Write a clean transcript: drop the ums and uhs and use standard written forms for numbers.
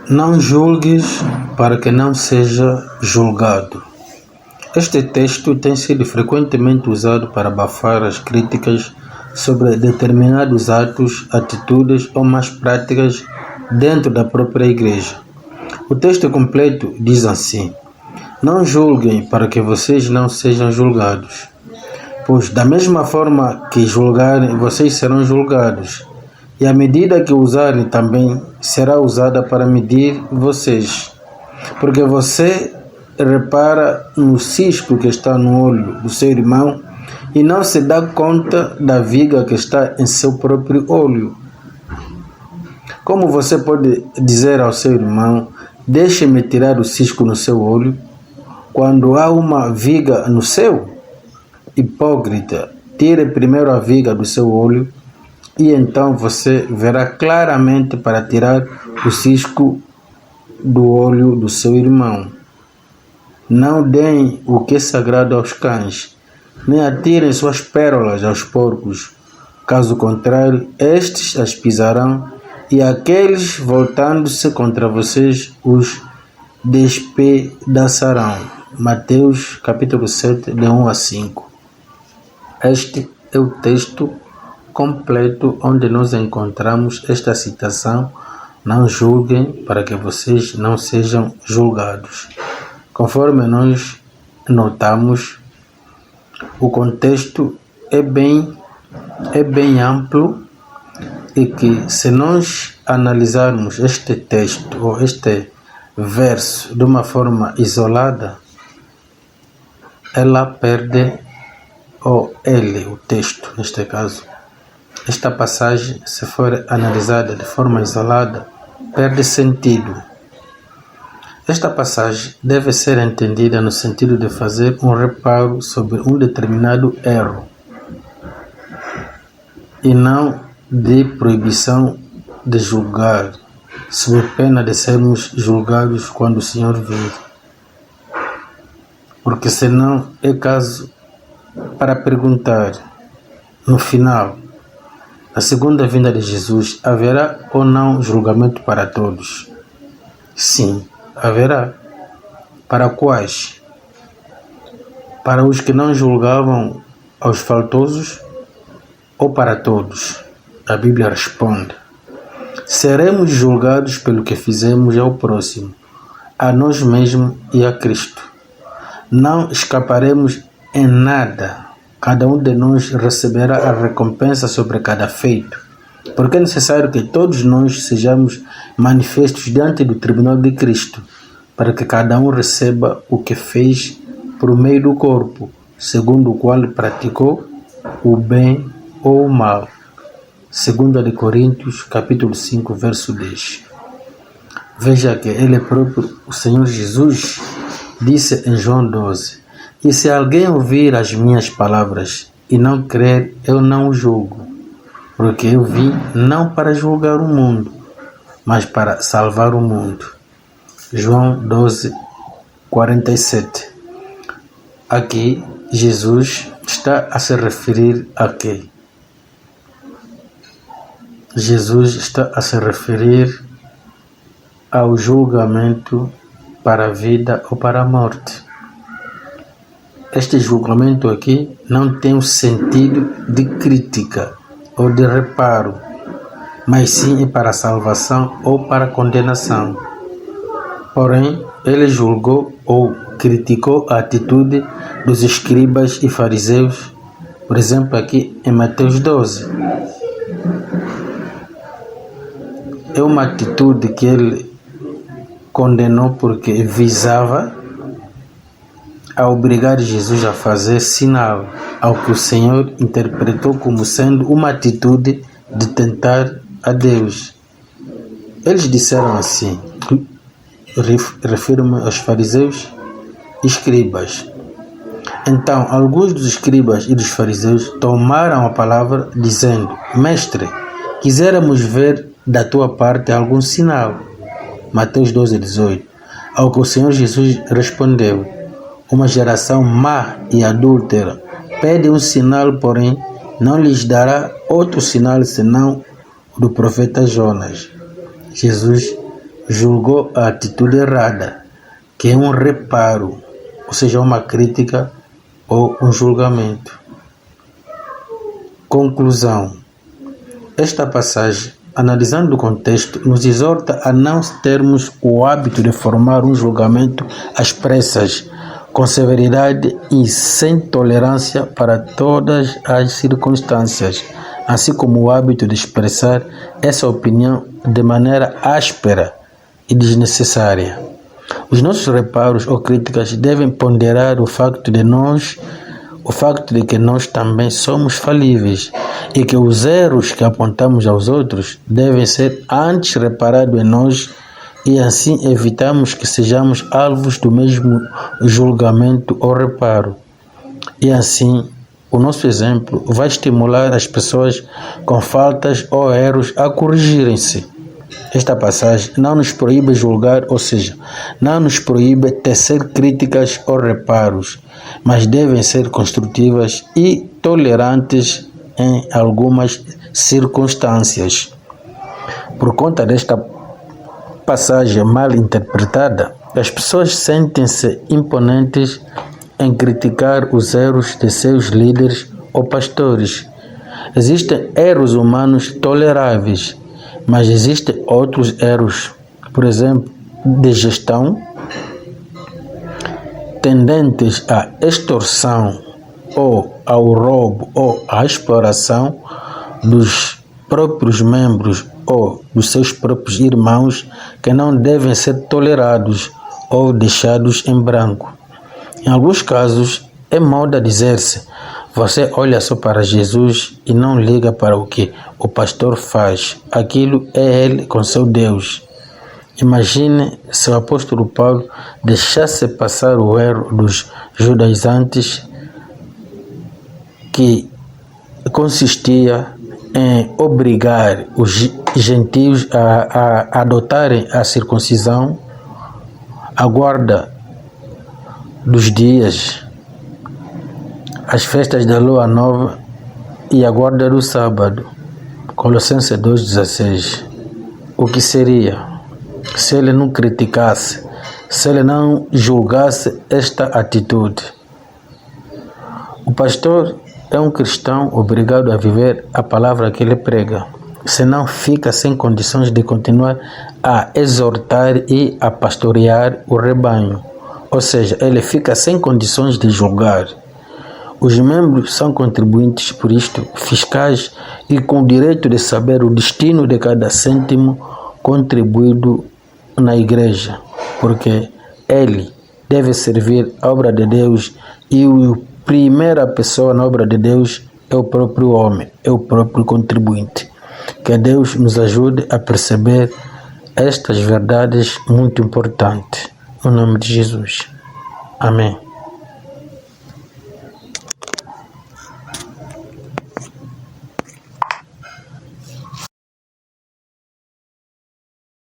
Não julgues para que não seja julgado. Este texto tem sido frequentemente usado para abafar as críticas sobre determinados atos, atitudes ou más práticas dentro da própria igreja. O texto completo diz assim: não julguem para que vocês não sejam julgados, pois da mesma forma que julgarem, vocês serão julgados, e a medida que usarem também será usada para medir vocês. Porque você repara no cisco que está no olho do seu irmão e não se dá conta da viga que está em seu próprio olho. Como você pode dizer ao seu irmão: deixe-me tirar o cisco no seu olho, quando há uma viga no seu? Hipócrita, tire primeiro a viga do seu olho, e então você verá claramente para tirar o cisco do olho do seu irmão. Não deem o que é sagrado aos cães, nem atirem suas pérolas aos porcos. Caso contrário, estes as pisarão, e aqueles, voltando-se contra vocês, os despedaçarão. Mateus capítulo 7, de 1 a 5. Este é o texto completo onde nós encontramos esta citação: não julguem para que vocês não sejam julgados. Conforme nós notamos, o contexto é bem amplo, e que, se nós analisarmos este texto ou este verso de uma forma isolada, ela perde, ou ele, o texto neste caso, esta passagem, se for analisada de forma isolada, perde sentido. Esta passagem deve ser entendida no sentido de fazer um reparo sobre um determinado erro, e não de proibição de julgar, sob pena de sermos julgados quando o Senhor vir. Porque senão é caso para perguntar, no final, na segunda vinda de Jesus, haverá ou não julgamento para todos? Sim, haverá. Para quais? Para os que não julgavam aos faltosos, ou para todos? A Bíblia responde: seremos julgados pelo que fizemos ao próximo, a nós mesmos e a Cristo. Não escaparemos em nada. Cada um de nós receberá a recompensa sobre cada feito, porque é necessário que todos nós sejamos manifestos diante do tribunal de Cristo, para que cada um receba o que fez por meio do corpo, segundo o qual praticou o bem ou o mal. 2 Coríntios capítulo 5, verso 10. Veja que ele próprio, o Senhor Jesus, disse em João 12: e se alguém ouvir as minhas palavras e não crer, eu não o julgo, porque eu vim não para julgar o mundo, mas para salvar o mundo. João 12, 47. Aqui, Jesus está a se referir a quê? Jesus está a se referir ao julgamento para a vida ou para a morte. Este julgamento aqui não tem o sentido de crítica ou de reparo, mas sim é para a salvação ou para a condenação. Porém, ele julgou ou criticou a atitude dos escribas e fariseus, por exemplo, aqui em Mateus 12. É uma atitude que ele condenou porque visava a obrigar Jesus a fazer sinal, ao que o Senhor interpretou como sendo uma atitude de tentar a Deus. Eles disseram assim, refiro-me aos fariseus e escribas. Então, alguns dos escribas e dos fariseus tomaram a palavra, dizendo: Mestre, quiséramos ver da tua parte algum sinal. Mateus 12, 18. Ao que o Senhor Jesus respondeu: uma geração má e adúltera pede um sinal, porém não lhes dará outro sinal senão o do profeta Jonas. Jesus julgou a atitude errada, que é um reparo, ou seja, uma crítica ou um julgamento. Conclusão. Esta passagem, analisando o contexto, nos exorta a não termos o hábito de formar um julgamento às pressas, com severidade e sem tolerância para todas as circunstâncias, assim como o hábito de expressar essa opinião de maneira áspera e desnecessária. Os nossos reparos ou críticas devem ponderar o facto de que nós também somos falíveis e que os erros que apontamos aos outros devem ser antes reparados em nós e assim evitamos que sejamos alvos do mesmo julgamento ou reparo. E assim, o nosso exemplo vai estimular as pessoas com faltas ou erros a corrigirem-se. Esta passagem não nos proíbe julgar, ou seja, não nos proíbe tecer críticas ou reparos, mas devem ser construtivas e tolerantes em algumas circunstâncias. Por conta desta passagem mal interpretada, as pessoas sentem-se imponentes em criticar os erros de seus líderes ou pastores. Existem erros humanos toleráveis, mas existem outros erros, por exemplo, de gestão, tendentes à extorsão ou ao roubo ou à exploração dos próprios membros ou dos seus próprios irmãos, que não devem ser tolerados ou deixados em branco. Em alguns casos, é moda dizer-se: você olha só para Jesus e não liga para o que o pastor faz. Aquilo é ele com seu Deus. Imagine se o apóstolo Paulo deixasse passar o erro dos judaizantes, que consistia em obrigar os gentios a adotarem a circuncisão, a guarda dos dias, as festas da lua nova e a guarda do sábado. Colossenses 2,16. O que seria se ele não criticasse, se ele não julgasse esta atitude? O pastor é um cristão obrigado a viver a palavra que ele prega, senão fica sem condições de continuar a exortar e a pastorear o rebanho. Ou seja, ele fica sem condições de julgar. Os membros são contribuintes, por isto, fiscais e com o direito de saber o destino de cada cêntimo contribuído na igreja, porque ele deve servir a obra de Deus e a primeira pessoa na obra de Deus é o próprio homem, é o próprio contribuinte. Que Deus nos ajude a perceber estas verdades muito importantes. No nome de Jesus. Amém.